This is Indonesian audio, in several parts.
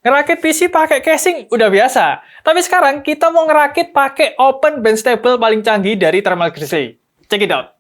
Ngerakit PC pakai casing udah biasa, tapi sekarang kita mau ngerakit pakai open bench table paling canggih dari Thermal Grizzly. Check it out.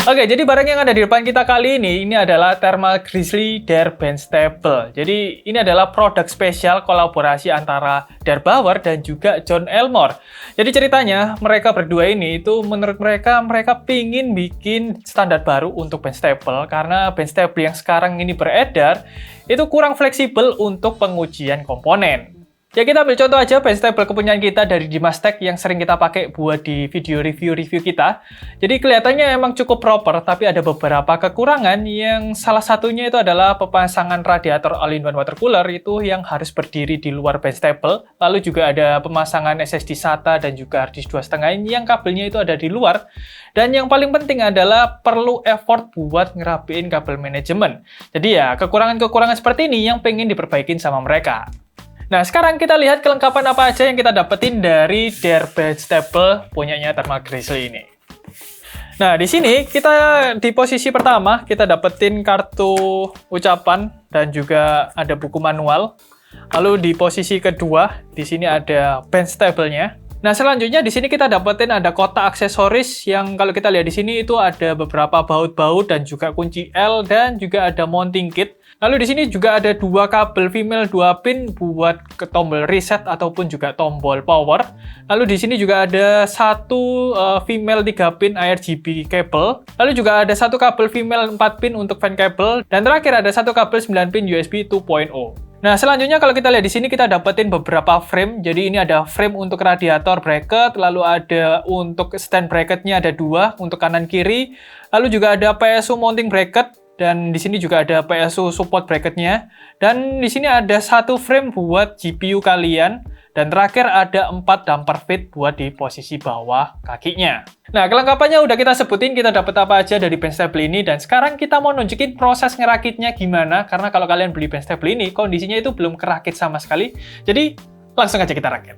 Oke, jadi barang yang ada di depan kita kali ini adalah Thermal Grizzly Dare Bench Table. Jadi ini adalah produk spesial kolaborasi antara Dare Bauer dan juga John Elmore. Jadi ceritanya mereka berdua ini itu menurut mereka pingin bikin standar baru untuk bench table karena bench table yang sekarang ini beredar itu kurang fleksibel untuk pengujian komponen. Ya kita ambil contoh aja bench table kepunyaan kita dari Dimas Tech yang sering kita pakai buat di video review-review kita. Jadi kelihatannya emang cukup proper, tapi ada beberapa kekurangan yang salah satunya itu adalah pemasangan radiator all-in-one water cooler itu yang harus berdiri di luar bench table. Lalu juga ada pemasangan SSD SATA dan juga hard disk 2,5 yang kabelnya itu ada di luar. Dan yang paling penting adalah perlu effort buat ngerapiin kabel manajemen. Jadi ya kekurangan-kekurangan seperti ini yang pengen diperbaikin sama mereka. Nah, sekarang kita lihat kelengkapan apa aja yang kita dapetin dari Dare Bench Table punyanya Thermal Grizzly ini. Nah, di sini kita di posisi pertama kita dapetin kartu ucapan dan juga ada buku manual. Lalu di posisi kedua di sini ada bench table-nya. Nah, selanjutnya di sini kita dapetin ada kotak aksesoris yang kalau kita lihat di sini itu ada beberapa baut-baut dan juga kunci L dan juga ada mounting kit. Lalu di sini juga ada dua kabel female 2 pin buat ke tombol reset ataupun juga tombol power. Lalu di sini juga ada satu female 3 pin RGB cable. Lalu juga ada satu kabel female 4 pin untuk fan cable dan terakhir ada satu kabel 9 pin USB 2.0. Nah, selanjutnya kalau kita lihat di sini kita dapetin beberapa frame. Jadi ini ada frame untuk radiator bracket, lalu ada untuk stand bracketnya ada dua untuk kanan kiri. Lalu juga ada PSU mounting bracket. Dan di sini juga ada PSU support bracketnya. Dan di sini ada satu frame buat GPU kalian. Dan terakhir ada 4 damper feed buat di posisi bawah kakinya. Nah, kelengkapannya udah kita sebutin kita dapat apa aja dari bench table ini. Dan sekarang kita mau nunjukin proses ngerakitnya gimana. Karena kalau kalian beli bench table ini, kondisinya itu belum kerakit sama sekali. Jadi, langsung aja kita rakit.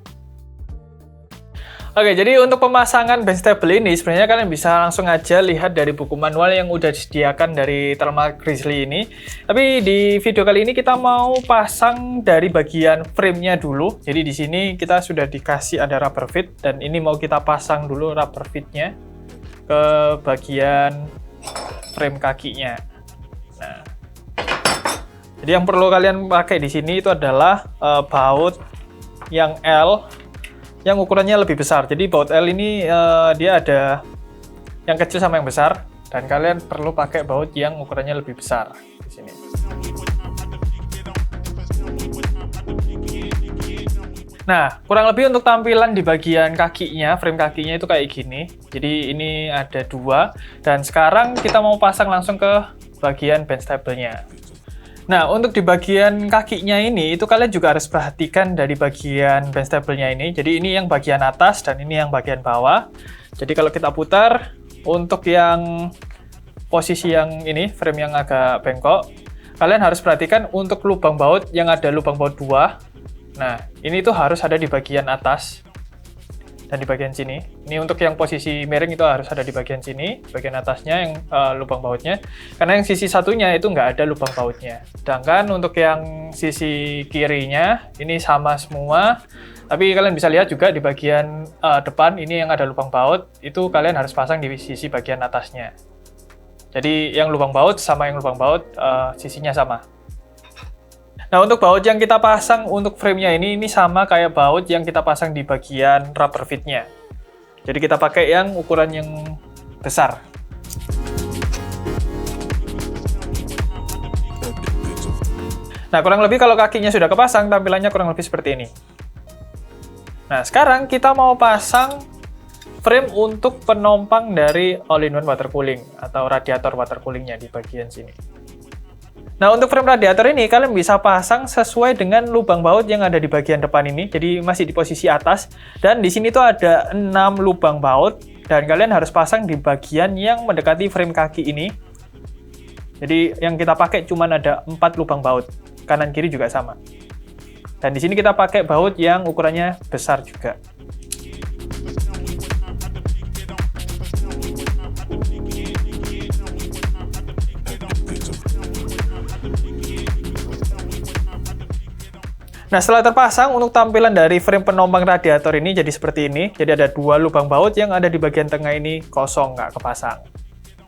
Oke, jadi untuk pemasangan bench table ini sebenarnya kalian bisa langsung aja lihat dari buku manual yang udah disediakan dari Thermal Grizzly ini. Tapi di video kali ini kita mau pasang dari bagian frame-nya dulu. Jadi di sini kita sudah dikasih ada rubber feet dan ini mau kita pasang dulu rubber feet-nya ke bagian frame kakinya. Nah, jadi yang perlu kalian pakai di sini itu adalah baut yang L yang ukurannya lebih besar. Jadi baut L ini dia ada yang kecil sama yang besar dan kalian perlu pakai baut yang ukurannya lebih besar di sini. Nah, kurang lebih untuk tampilan di bagian kakinya, frame kakinya itu kayak gini. Jadi ini ada dua dan sekarang kita mau pasang langsung ke bagian bench table-nya. Nah, untuk di bagian kakinya ini, itu kalian juga harus perhatikan dari bagian bench table-nya ini. Jadi ini yang bagian atas dan ini yang bagian bawah. Jadi kalau kita putar, untuk yang posisi yang ini, frame yang agak bengkok, kalian harus perhatikan untuk lubang baut yang ada lubang baut 2. Nah, ini tuh harus ada di bagian atas dan di bagian sini. Ini untuk yang posisi miring itu harus ada di bagian sini, bagian atasnya yang lubang bautnya. Karena yang sisi satunya itu nggak ada lubang bautnya. Sedangkan untuk yang sisi kirinya ini sama semua. Tapi kalian bisa lihat juga di bagian depan ini yang ada lubang baut itu kalian harus pasang di sisi bagian atasnya. Jadi yang lubang baut sama yang lubang baut sisinya sama. Nah, untuk baut yang kita pasang untuk frame-nya ini sama kayak baut yang kita pasang di bagian rubber feet-nya. Jadi kita pakai yang ukuran yang besar. Nah, kurang lebih kalau kakinya sudah kepasang, tampilannya kurang lebih seperti ini. Nah, sekarang kita mau pasang frame untuk penompang dari all-in-one water cooling atau radiator water cooling-nya di bagian sini. Nah, untuk frame radiator ini kalian bisa pasang sesuai dengan lubang baut yang ada di bagian depan ini. Jadi masih di posisi atas dan di sini tuh ada 6 lubang baut dan kalian harus pasang di bagian yang mendekati frame kaki ini. Jadi yang kita pakai cuma ada 4 lubang baut. Kanan kiri juga sama. Dan di sini kita pakai baut yang ukurannya besar juga. Nah, setelah terpasang, untuk tampilan dari frame penompang radiator ini jadi seperti ini. Jadi ada 2 lubang baut yang ada di bagian tengah ini kosong, nggak kepasang.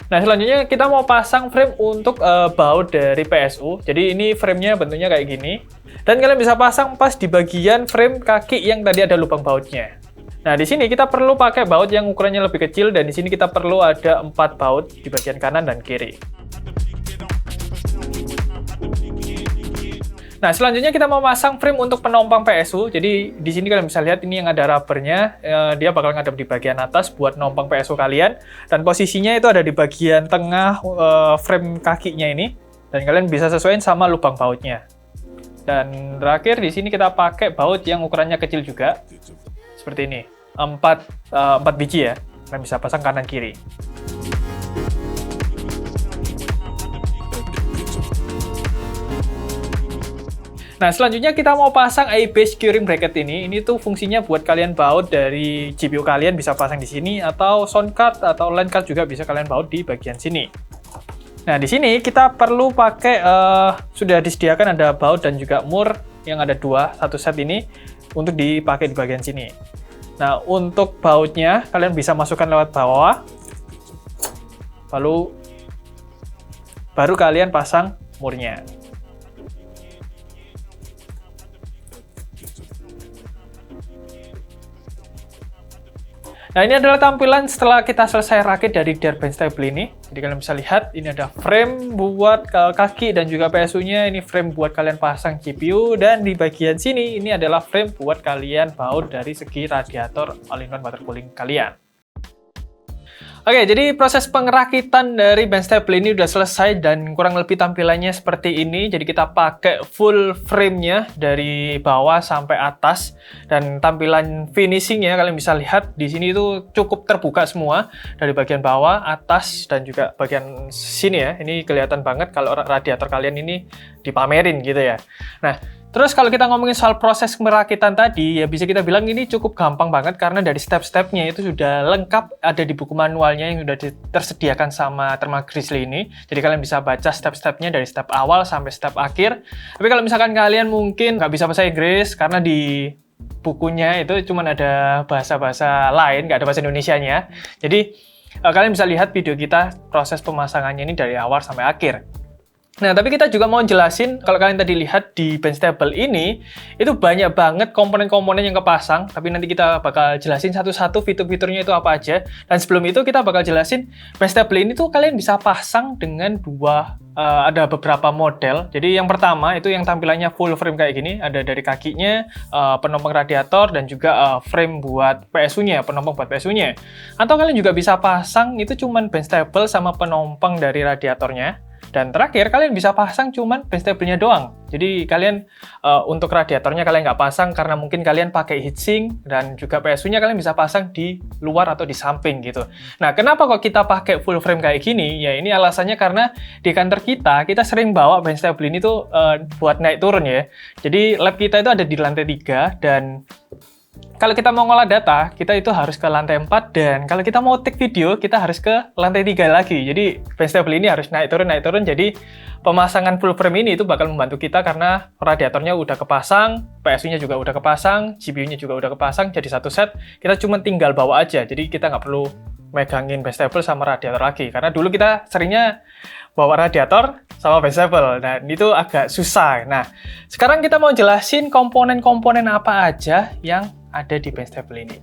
Nah, selanjutnya kita mau pasang frame untuk baut dari PSU. Jadi ini framenya bentuknya kayak gini. Dan kalian bisa pasang pas di bagian frame kaki yang tadi ada lubang bautnya. Nah, di sini kita perlu pakai baut yang ukurannya lebih kecil, dan di sini kita perlu ada 4 baut di bagian kanan dan kiri. Nah, selanjutnya kita mau pasang frame untuk penompang PSU. Jadi di sini kalian bisa lihat ini yang ada rubbernya, dia bakal ngadep di bagian atas buat nompang PSU kalian. Dan posisinya itu ada di bagian tengah frame kakinya ini. Dan kalian bisa sesuaiin sama lubang bautnya. Dan terakhir di sini kita pakai baut yang ukurannya kecil juga, seperti ini, 4 biji ya. Kalian bisa pasang kanan kiri. Nah, selanjutnya kita mau pasang AIB securing bracket ini. Ini tuh fungsinya buat kalian baut dari GPU kalian, bisa pasang di sini, atau sound card atau line card juga bisa kalian baut di bagian sini. Nah, di sini kita perlu pakai sudah disediakan ada baut dan juga mur yang ada 2, satu set ini untuk dipakai di bagian sini. Nah, untuk bautnya kalian bisa masukkan lewat bawah, baru kalian pasang murnya. Nah, ini adalah tampilan setelah kita selesai rakit dari DAR bench table ini. Jadi kalian bisa lihat, ini ada frame buat kaki dan juga PSU-nya. Ini frame buat kalian pasang GPU. Dan di bagian sini, ini adalah frame buat kalian baut dari segi radiator all-in-one water cooling kalian. Oke, jadi proses pengerakitan dari bench table ini udah selesai dan kurang lebih tampilannya seperti ini. Jadi kita pakai full frame-nya dari bawah sampai atas, dan tampilan finishing-nya kalian bisa lihat di sini itu cukup terbuka semua dari bagian bawah, atas, dan juga bagian sini ya. Ini kelihatan banget kalau radiator kalian ini dipamerin gitu ya. Nah, terus kalau kita ngomongin soal proses perakitan tadi, ya bisa kita bilang ini cukup gampang banget karena dari step-stepnya itu sudah lengkap, ada di buku manualnya yang sudah tersediakan sama Thermal Grizzly ini. Jadi kalian bisa baca step-stepnya dari step awal sampai step akhir. Tapi kalau misalkan kalian mungkin nggak bisa bahasa Inggris karena di bukunya itu cuma ada bahasa-bahasa lain, nggak ada bahasa Indonesianya. Jadi kalian bisa lihat video kita proses pemasangannya ini dari awal sampai akhir. Nah, tapi kita juga mau jelasin, kalau kalian tadi lihat di bench table ini, itu banyak banget komponen-komponen yang kepasang, tapi nanti kita bakal jelasin satu-satu fitur-fiturnya itu apa aja. Dan sebelum itu kita bakal jelasin, bench table ini tuh kalian bisa pasang dengan ada beberapa model. Jadi yang pertama itu yang tampilannya full frame kayak gini, ada dari kakinya, penompang radiator, dan juga frame buat PSU-nya, penompang buat PSU-nya. Atau kalian juga bisa pasang itu cuman bench table sama penompang dari radiatornya. Dan terakhir, kalian bisa pasang cuman bench table-nya doang. Jadi kalian untuk radiatornya kalian nggak pasang karena mungkin kalian pakai heatsink, dan juga PSU-nya kalian bisa pasang di luar atau di samping gitu. Nah, kenapa kok kita pakai full frame kayak gini? Ya ini alasannya karena di kantor kita sering bawa bench table ini tuh buat naik turun ya. Jadi lab kita itu ada di lantai 3, dan kalau kita mau ngolah data, kita itu harus ke lantai 4, dan kalau kita mau take video, kita harus ke lantai 3 lagi. Jadi, bench table ini harus naik turun. Jadi, pemasangan full frame ini itu bakal membantu kita karena radiatornya udah kepasang, PSU-nya juga udah kepasang, GPU-nya juga udah kepasang, jadi satu set. Kita cuma tinggal bawa aja, jadi kita nggak perlu megangin bench table sama radiator lagi. Karena dulu kita seringnya bawa radiator sama bench table, dan itu agak susah. Nah, sekarang kita mau jelasin komponen-komponen apa aja yang ada di bench table ini.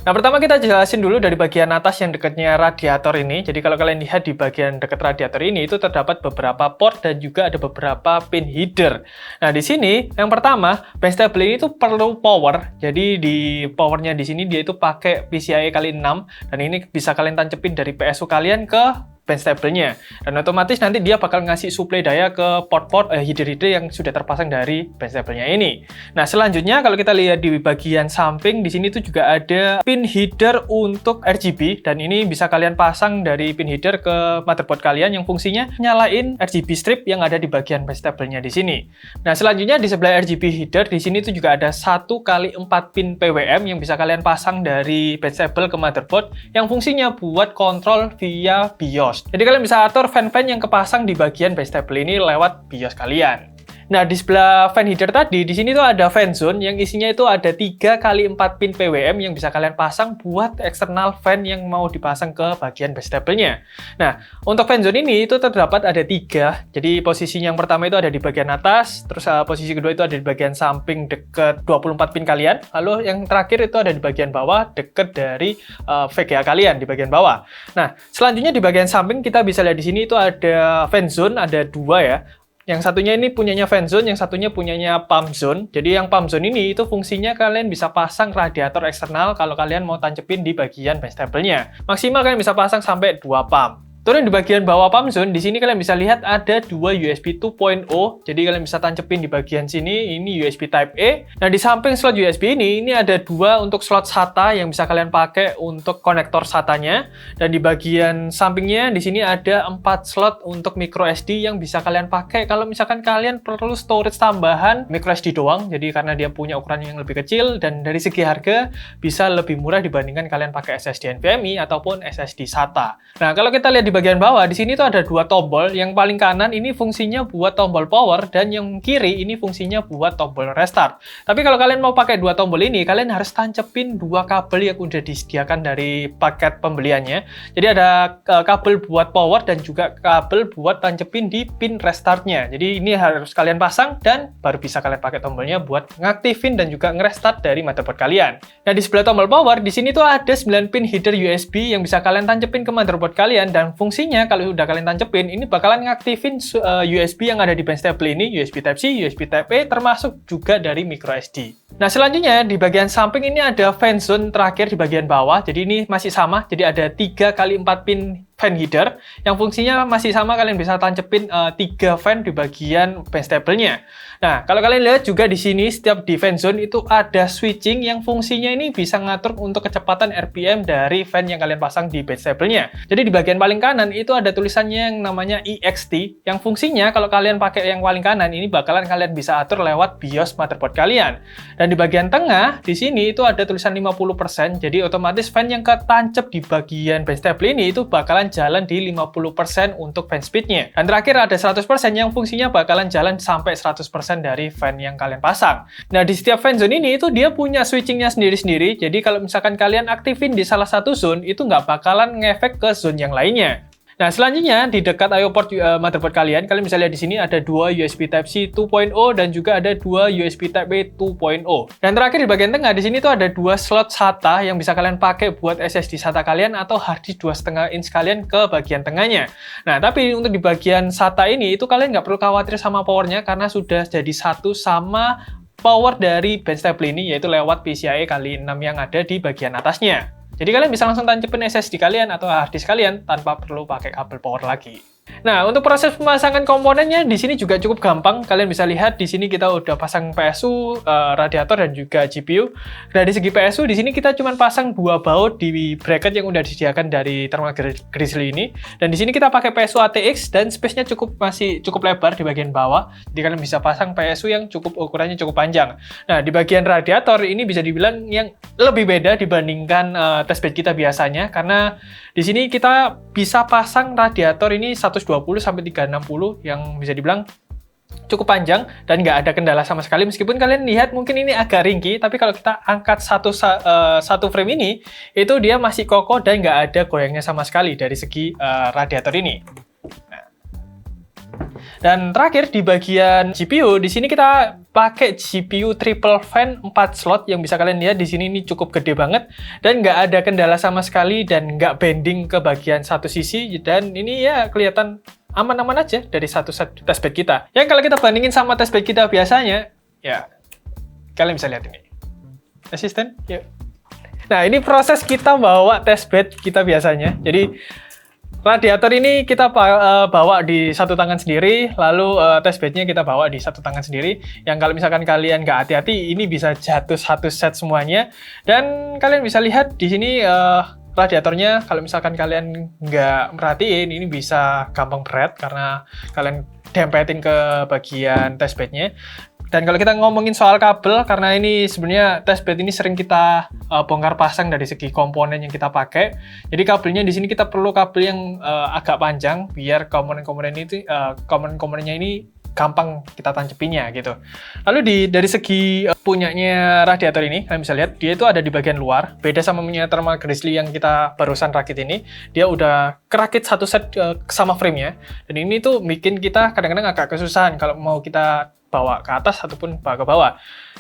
Nah, pertama kita jelasin dulu dari bagian atas yang dekatnya radiator ini. Jadi kalau kalian lihat di bagian dekat radiator ini itu terdapat beberapa port dan juga ada beberapa pin header. Nah, di sini yang pertama, bench table ini tuh perlu power. Jadi di powernya di sini dia itu pakai PCIe x 6, dan ini bisa kalian tancepin dari PSU kalian ke bench table-nya, dan otomatis nanti dia bakal ngasih suplai daya ke port-port header-header yang sudah terpasang dari bench table-nya ini. Nah, selanjutnya kalau kita lihat di bagian samping di sini tuh juga ada pin header untuk RGB, dan ini bisa kalian pasang dari pin header ke motherboard kalian yang fungsinya nyalain RGB strip yang ada di bagian bench table-nya di sini. Nah, selanjutnya di sebelah RGB header di sini tuh juga ada 1x4 pin PWM yang bisa kalian pasang dari bench table ke motherboard yang fungsinya buat kontrol via BIOS. Jadi kalian bisa atur fan-fan yang kepasang di bagian bench table ini lewat BIOS kalian. Nah, di sebelah fan header tadi, di sini tuh ada fan zone yang isinya itu ada 3 kali 4 pin PWM yang bisa kalian pasang buat eksternal fan yang mau dipasang ke bagian base table-nya. Nah, untuk fan zone ini itu terdapat ada 3. Jadi posisi yang pertama itu ada di bagian atas, terus posisi kedua itu ada di bagian samping deket 24 pin kalian, lalu yang terakhir itu ada di bagian bawah deket dari VGA kalian di bagian bawah. Nah, selanjutnya di bagian samping kita bisa lihat di sini itu ada fan zone, ada 2 ya. Yang satunya ini punyanya fan zone, yang satunya punyanya pump zone. Jadi yang pump zone ini itu fungsinya kalian bisa pasang radiator eksternal kalau kalian mau tancepin di bagian base table-nya. Maksimal kalian bisa pasang sampai 2 pump. Terus di bagian bawah pump zone, di sini kalian bisa lihat ada 2 USB 2.0. Jadi kalian bisa tancepin di bagian sini, ini USB Type A. Nah, di samping slot USB ini ada 2 untuk slot SATA yang bisa kalian pakai untuk konektor SATA-nya. Dan di bagian sampingnya, di sini ada 4 slot untuk micro SD yang bisa kalian pakai kalau misalkan kalian perlu storage tambahan micro SD doang. Jadi karena dia punya ukuran yang lebih kecil dan dari segi harga bisa lebih murah dibandingkan kalian pakai SSD NVMe ataupun SSD SATA. Nah, kalau kita lihat di bagian bawah, di sini tuh ada 2 tombol. Yang paling kanan ini fungsinya buat tombol power dan yang kiri ini fungsinya buat tombol restart. Tapi kalau kalian mau pakai 2 tombol ini, kalian harus tancepin 2 kabel yang udah disediakan dari paket pembeliannya. Jadi ada kabel buat power dan juga kabel buat tancepin di pin restartnya. Jadi ini harus kalian pasang dan baru bisa kalian pakai tombolnya buat ngaktifin dan juga ngerestart dari motherboard kalian. Nah, di sebelah tombol power, di sini tuh ada 9 pin header USB yang bisa kalian tancepin ke motherboard kalian dan fungsinya kalau udah kalian tancepin, ini bakalan ngaktifin USB yang ada di base table ini, USB Type-C, USB Type-A, termasuk juga dari micro SD. Nah, selanjutnya di bagian samping ini ada fan zone terakhir di bagian bawah. Jadi ini masih sama, jadi ada 3 kali 4 pin fan header yang fungsinya masih sama, kalian bisa tancepin 3 fan di bagian base table-nya. Nah, kalau kalian lihat juga di sini setiap di fan zone itu ada switching yang fungsinya ini bisa ngatur untuk kecepatan RPM dari fan yang kalian pasang di base table-nya. Jadi di bagian paling kanan itu ada tulisannya yang namanya EXT yang fungsinya kalau kalian pakai yang paling kanan ini bakalan kalian bisa atur lewat BIOS motherboard kalian. Dan di bagian tengah di sini itu ada tulisan 50%. Jadi otomatis fan yang ketancap di bagian base table ini itu bakalan jalan di 50% untuk fan speed-nya. Dan terakhir ada 100% yang fungsinya bakalan jalan sampai 100% dari fan yang kalian pasang. Nah, di setiap fan zone ini itu dia punya switching-nya sendiri-sendiri. Jadi kalau misalkan kalian aktifin di salah satu zone, itu nggak bakalan ngefek ke zone yang lainnya. Nah, selanjutnya di dekat I/O port motherboard kalian bisa lihat di sini ada 2 USB Type-C 2.0 dan juga ada 2 USB Type-A 2.0. Dan terakhir di bagian tengah di sini tuh ada 2 slot SATA yang bisa kalian pakai buat SSD SATA kalian atau hard disk 2,5 inch kalian ke bagian tengahnya. Nah, tapi untuk di bagian SATA ini itu kalian nggak perlu khawatir sama powernya karena sudah jadi satu sama power dari base table ini, yaitu lewat PCIe x 6 yang ada di bagian atasnya. Jadi kalian bisa langsung tancepin SSD kalian atau hard disk kalian tanpa perlu pakai kabel power lagi. Nah, untuk proses pemasangan komponennya di sini juga cukup gampang. Kalian bisa lihat di sini kita udah pasang PSU, radiator dan juga GPU. Dari segi PSU di sini kita cuma pasang 2 baut di bracket yang udah disediakan dari thermal grizzly ini. Dan di sini kita pakai PSU ATX dan space-nya masih cukup lebar di bagian bawah. Jadi kalian bisa pasang PSU yang ukurannya cukup panjang. Nah, di bagian radiator ini bisa dibilang yang lebih beda dibandingkan testbed kita biasanya karena di sini kita bisa pasang radiator ini 120 sampai 360 yang bisa dibilang cukup panjang dan nggak ada kendala sama sekali. Meskipun kalian lihat mungkin ini agak ringkih, tapi kalau kita angkat satu frame ini, itu dia masih kokoh dan nggak ada goyangnya sama sekali dari segi radiator ini. Dan terakhir di bagian GPU, di sini kita pakai GPU triple fan 4 slot yang bisa kalian lihat di sini ini cukup gede banget dan nggak ada kendala sama sekali dan nggak bending ke bagian satu sisi dan ini ya kelihatan aman-aman aja dari satu testbed kita. Yang kalau kita bandingin sama testbed kita biasanya, ya kalian bisa lihat ini. Asisten, yuk. Nah, ini proses kita bawa testbed kita biasanya. Jadi radiator ini kita bawa di satu tangan sendiri, lalu testbednya kita bawa di satu tangan sendiri. Yang kalau misalkan kalian nggak hati-hati, ini bisa jatuh satu set semuanya. Dan kalian bisa lihat di sini radiatornya, kalau misalkan kalian nggak merhatiin, ini bisa gampang berat karena kalian dempetin ke bagian testbednya. Dan kalau kita ngomongin soal kabel, karena ini sebenarnya testbed ini sering kita bongkar pasang dari segi komponen yang kita pakai. Jadi kabelnya di sini kita perlu kabel yang agak panjang biar komponen-komponennya ini gampang kita tancepinnya gitu. Lalu dari segi punyanya radiator ini, kalian bisa lihat dia itu ada di bagian luar. Beda sama punya Thermal Grizzly yang kita barusan rakit ini, dia udah kerakit satu set sama frame-nya. Dan ini tuh bikin kita kadang-kadang agak kesusahan kalau mau kita bawa ke atas ataupun bawa ke bawah.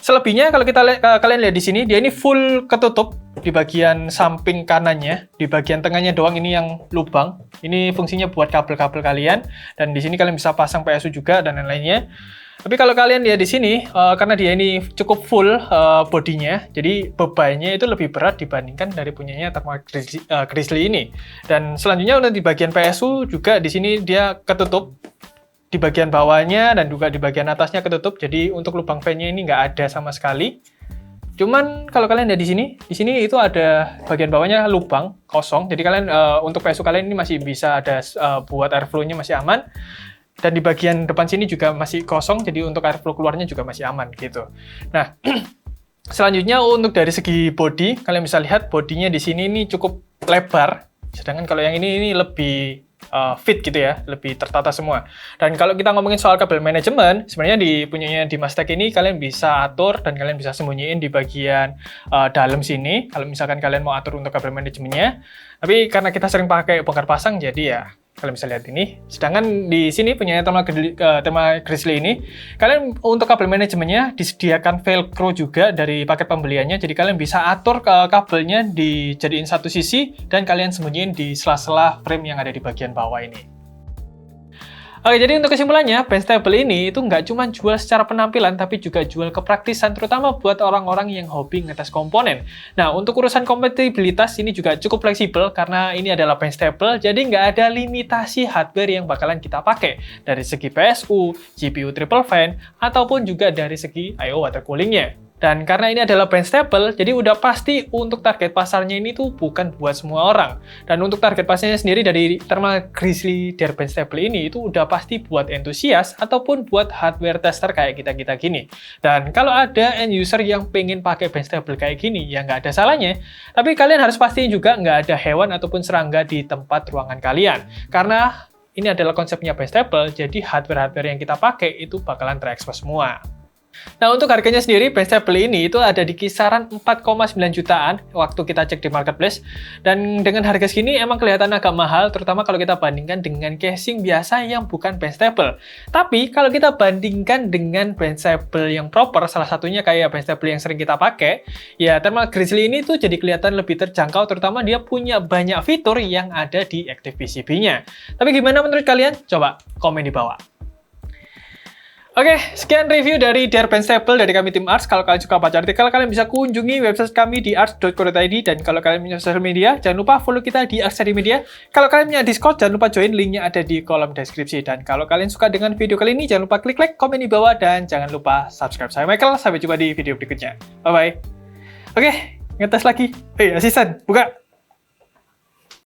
Selebihnya kalau kalian lihat di sini, dia ini full ketutup di bagian samping kanannya, di bagian tengahnya doang ini yang lubang. Ini fungsinya buat kabel-kabel kalian, dan di sini kalian bisa pasang PSU juga dan lain-lainnya. Tapi kalau kalian lihat di sini, karena dia ini cukup full bodinya, jadi bebannya itu lebih berat dibandingkan dari punyanya Thermal Grizzly ini. Dan selanjutnya untuk di bagian PSU juga di sini dia ketutup. Di bagian bawahnya dan juga di bagian atasnya ketutup, jadi untuk lubang fan-nya ini nggak ada sama sekali. Cuman kalau kalian lihat di sini itu ada bagian bawahnya lubang kosong, jadi kalian untuk PSU kalian ini masih bisa ada buat airflow-nya masih aman. Dan di bagian depan sini juga masih kosong, jadi untuk airflow keluarnya juga masih aman gitu. Nah, selanjutnya untuk dari segi body, kalian bisa lihat bodinya di sini ini cukup lebar, sedangkan kalau yang ini lebih fit gitu ya, lebih tertata semua. Dan kalau kita ngomongin soal kabel manajemen, sebenarnya punyanya di Mastech ini kalian bisa atur dan kalian bisa sembunyiin di bagian dalam sini kalau misalkan kalian mau atur untuk kabel manajemennya. Tapi karena kita sering pakai bongkar pasang, jadi ya kalian bisa lihat ini. Sedangkan di sini punya Thermal Grizzly ini, kalian untuk kabel manajemennya disediakan velcro juga dari paket pembeliannya. Jadi kalian bisa atur kabelnya dijadiin satu sisi dan kalian sembunyiin di sela-sela frame yang ada di bagian bawah ini. Oke, jadi untuk kesimpulannya, bench table ini itu nggak cuma jual secara penampilan, tapi juga jual kepraktisan, terutama buat orang-orang yang hobi ngetes komponen. Nah, untuk urusan kompatibilitas ini juga cukup fleksibel, karena ini adalah bench table, jadi nggak ada limitasi hardware yang bakalan kita pakai, dari segi PSU, GPU triple fan, ataupun juga dari segi I/O water coolingnya. Dan karena ini adalah bench table, jadi udah pasti untuk target pasarnya ini tuh bukan buat semua orang. Dan untuk target pasarnya sendiri dari Thermal Grizzly Dare bench table ini itu udah pasti buat entusias ataupun buat hardware tester kayak kita-kita gini. Dan kalau ada end user yang pengen pakai bench table kayak gini, ya nggak ada salahnya. Tapi kalian harus pastiin juga nggak ada hewan ataupun serangga di tempat ruangan kalian. Karena ini adalah konsepnya bench table, jadi hardware-hardware yang kita pakai itu bakalan terekspos semua. Nah, untuk harganya sendiri, bench table ini itu ada di kisaran 4,9 jutaan waktu kita cek di marketplace. Dan dengan harga segini emang kelihatan agak mahal, terutama kalau kita bandingkan dengan casing biasa yang bukan bench table. Tapi kalau kita bandingkan dengan bench table yang proper, salah satunya kayak bench table yang sering kita pakai, ya Thermal Grizzly ini tuh jadi kelihatan lebih terjangkau, terutama dia punya banyak fitur yang ada di Active PCB-nya. Tapi gimana menurut kalian? Coba komen di bawah. Oke, sekian review dari Dare bench table dari kami tim Ars. Kalau kalian suka baca artikel, kalian bisa kunjungi website kami di ars.co.id. Dan kalau kalian punya sosial media, jangan lupa follow kita di Ars Media. Kalau kalian punya Discord, jangan lupa join, linknya ada di kolom deskripsi. Dan kalau kalian suka dengan video kali ini, jangan lupa klik like, komen di bawah, dan jangan lupa subscribe. Saya Michael, sampai jumpa di video berikutnya. Bye-bye. Oke, ngetes lagi. Asisten, buka.